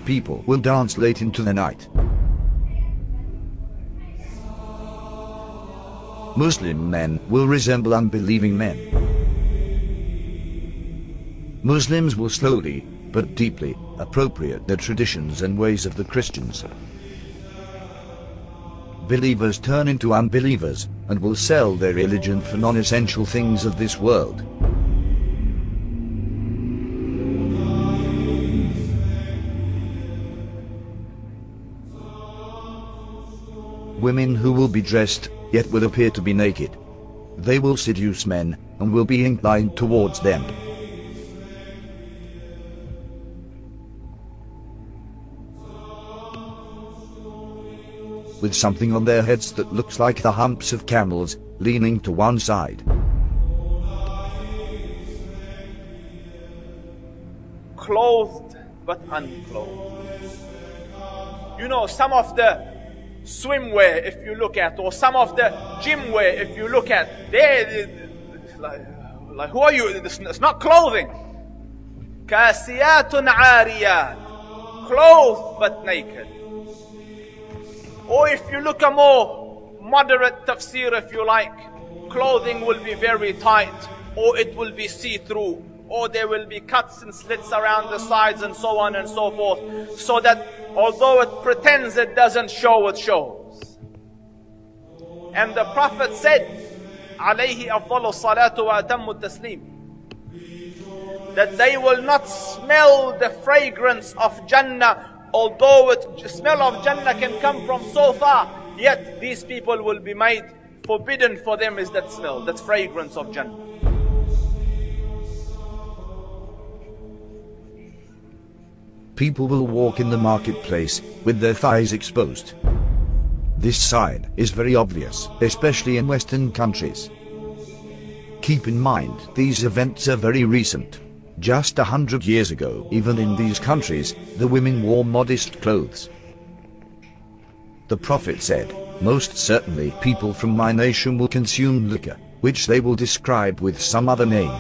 people will dance late into the night. Muslim men will resemble unbelieving men. Muslims will slowly, but deeply, appropriate the traditions and ways of the Christians. Believers turn into unbelievers, and will sell their religion for non-essential things of this world. Women who will be dressed, yet will appear to be naked. They will seduce men, and will be inclined towards them. With something on their heads that looks like the humps of camels, leaning to one side. Clothed but unclothed. You know, some of the swimwear, if you look at, or some of the gym wear, if you look at, like who are you? It's not clothing. Kasiyatun ariyat, clothed but naked. Or if you look a more moderate tafsir, if you like, clothing will be very tight, or it will be see-through, or there will be cuts and slits around the sides and so on and so forth, so that although it pretends it doesn't show, it shows. And the Prophet said, alayhi afdalu salatu wa atammu taslim, that they will not smell the fragrance of Jannah. Although the smell of Jannah can come from so far, yet these people will be made forbidden for them is that smell, that fragrance of Jannah. People will walk in the marketplace with their thighs exposed. This sign is very obvious, especially in Western countries. Keep in mind, these events are very recent. Just 100 years ago, even in these countries, the women wore modest clothes. The Prophet said, "Most certainly people from my nation will consume liquor, which they will describe with some other name."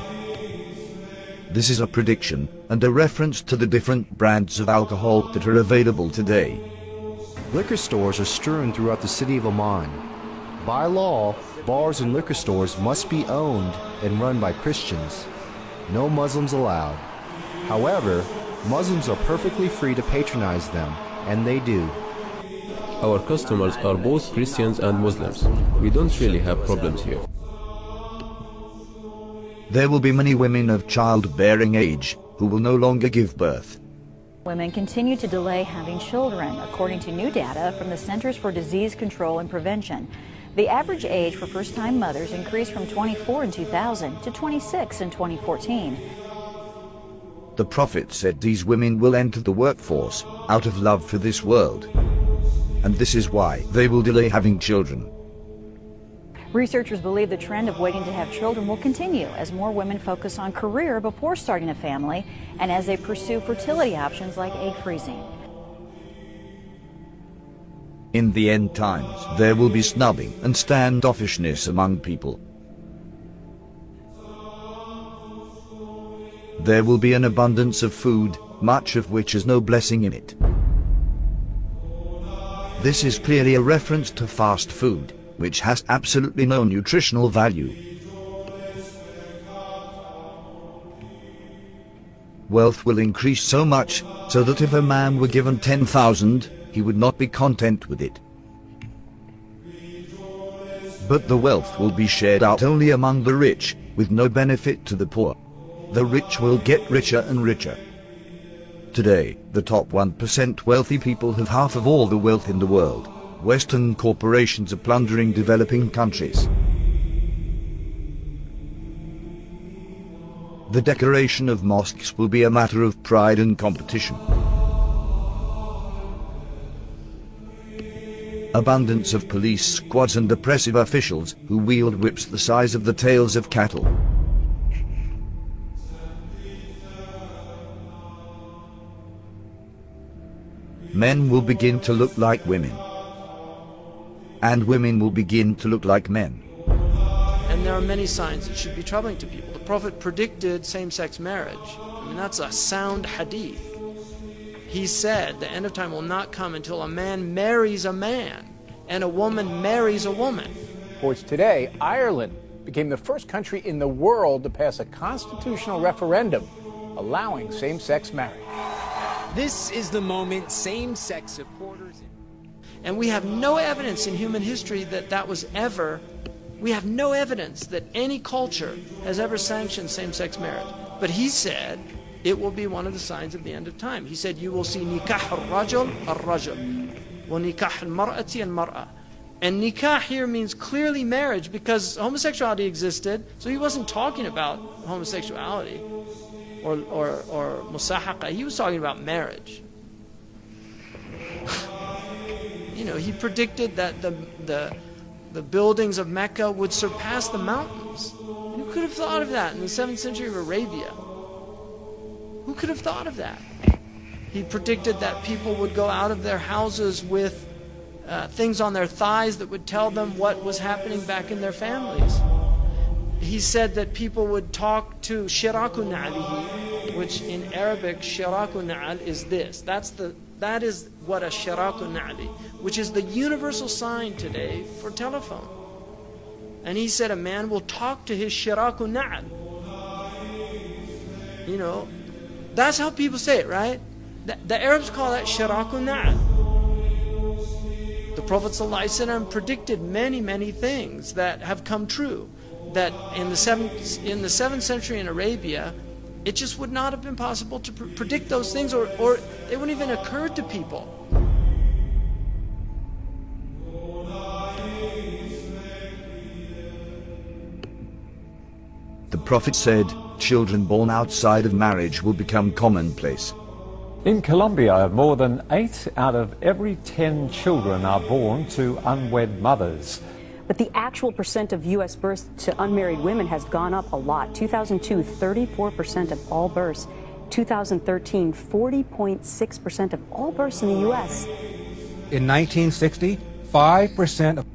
This is a prediction, and a reference to the different brands of alcohol that are available today. Liquor stores are strewn throughout the city of Amman. By law, bars and liquor stores must be owned and run by Christians. No Muslims allowed. However, Muslims are perfectly free to patronize them, and they do. Our customers are both Christians and Muslims. We don't really have problems here. There will be many women of childbearing age who will no longer give birth. Women continue to delay having children, according to new data from the Centers for Disease Control and Prevention. The average age for first-time mothers increased from 24 in 2000 to 26 in 2014. The Prophet said these women will enter the workforce out of love for this world. And this is why they will delay having children. Researchers believe the trend of waiting to have children will continue as more women focus on career before starting a family and as they pursue fertility options like egg freezing. In the end times, there will be snubbing and standoffishness among people. There will be an abundance of food, much of which has no blessing in it. This is clearly a reference to fast food, which has absolutely no nutritional value. Wealth will increase so much, so that if a man were given 10,000, he would not be content with it. But the wealth will be shared out only among the rich, with no benefit to the poor. The rich will get richer and richer. Today, the top 1% wealthy people have half of all the wealth in the world. Western corporations are plundering developing countries. The decoration of mosques will be a matter of pride and competition. Abundance of police squads and oppressive officials who wield whips the size of the tails of cattle. Men will begin to look like women. And women will begin to look like men. And there are many signs that should be troubling to people. The Prophet predicted same-sex marriage. I mean, that's a sound hadith. He said the end of time will not come until a man marries a man and a woman marries a woman. Reports today, Ireland became the first country in the world to pass a constitutional referendum allowing same-sex marriage. This is the moment same-sex supporters... And we have no evidence in human history that that was ever... We have no evidence that any culture has ever sanctioned same-sex marriage. But he said it will be one of the signs of the end of time. He said you will see nikah al-rajul al-rajul wa nikah al-mar'ati al-mar'a. And nikah here means clearly marriage because homosexuality existed, so he wasn't talking about homosexuality or musahaqa. He was talking about marriage. You know, he predicted that the buildings of Mecca would surpass the mountains. Who could have thought of that in the 7th century of Arabia? Who could have thought of that? He predicted that people would go out of their houses with things on their thighs that would tell them what was happening back in their families. He said that people would talk to shiraku na'alihi, which in Arabic, shiraku na'al is this. That is what a shiraku na'ali, which is the universal sign today for telephone. And he said a man will talk to his shiraku na'al. You know, that's how people say it, right? The Arabs call that shiraku na'al. The Prophet ﷺ predicted many things that have come true. That in the 7th century in Arabia, it just would not have been possible to predict those things, or they wouldn't even occur to people. The Prophet said, children born outside of marriage will become commonplace. In Colombia, more than 8 out of every 10 children are born to unwed mothers. But the actual percent of U.S. births to unmarried women has gone up a lot. 2002, 34% of all births. 2013, 40.6% of all births in the U.S. In 1960, 5% of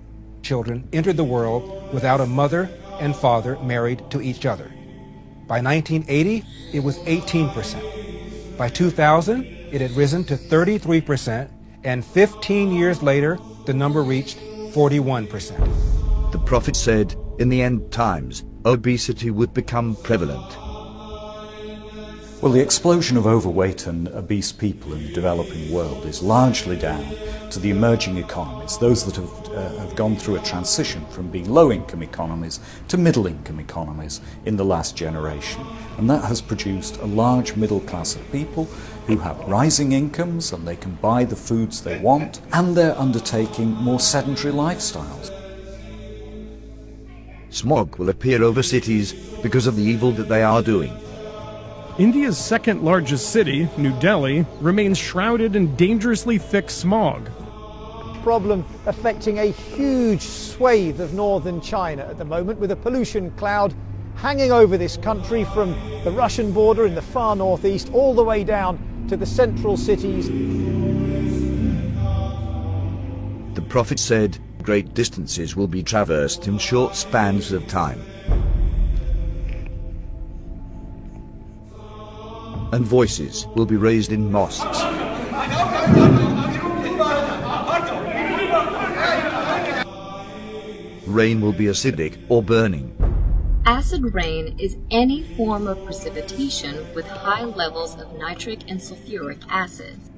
children entered the world without a mother and father married to each other. By 1980, it was 18%. By 2000, it had risen to 33%, and 15 years later, the number reached 41%. The Prophet said, in the end times, obesity would become prevalent. Well, the explosion of overweight and obese people in the developing world is largely down to the emerging economies, those that have gone through a transition from being low-income economies to middle-income economies in the last generation. And that has produced a large middle class of people who have rising incomes and they can buy the foods they want, and they're undertaking more sedentary lifestyles. Smog will appear over cities because of the evil that they are doing. India's second largest city, New Delhi, remains shrouded in dangerously thick smog. Problem affecting a huge swathe of northern China at the moment, with a pollution cloud hanging over this country from the Russian border in the far northeast all the way down to the central cities. The Prophet said, great distances will be traversed in short spans of time. And voices will be raised in mosques. Rain will be acidic or burning. Acid rain is any form of precipitation with high levels of nitric and sulfuric acids.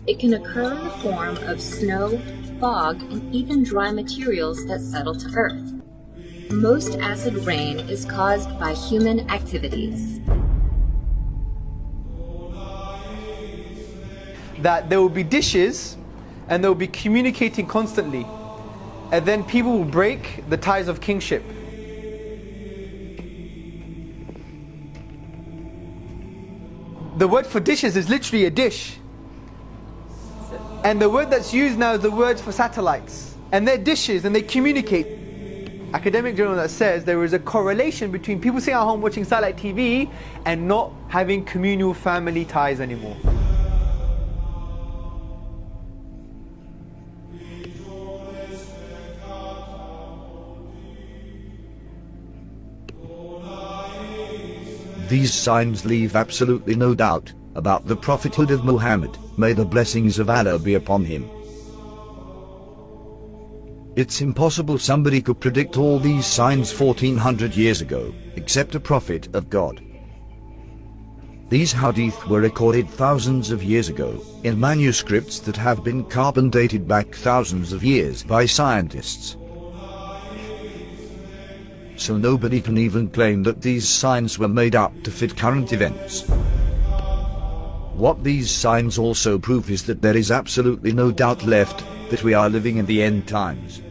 It can occur in the form of snow, fog, and even dry materials that settle to earth. Most acid rain is caused by human activities. That there will be dishes and they will be communicating constantly, and then people will break the ties of kingship. The word for dishes is literally a dish, and the word that's used now is the word for satellites, and they're dishes and they communicate. Academic journal that says there is a correlation between people sitting at home watching satellite TV and not having communal family ties anymore. These signs leave absolutely no doubt about the prophethood of Muhammad, may the blessings of Allah be upon him. It's impossible somebody could predict all these signs 1400 years ago, except a prophet of God. These hadith were recorded thousands of years ago, in manuscripts that have been carbon dated back thousands of years by scientists. So nobody can even claim that these signs were made up to fit current events. What these signs also prove is that there is absolutely no doubt left that we are living in the end times.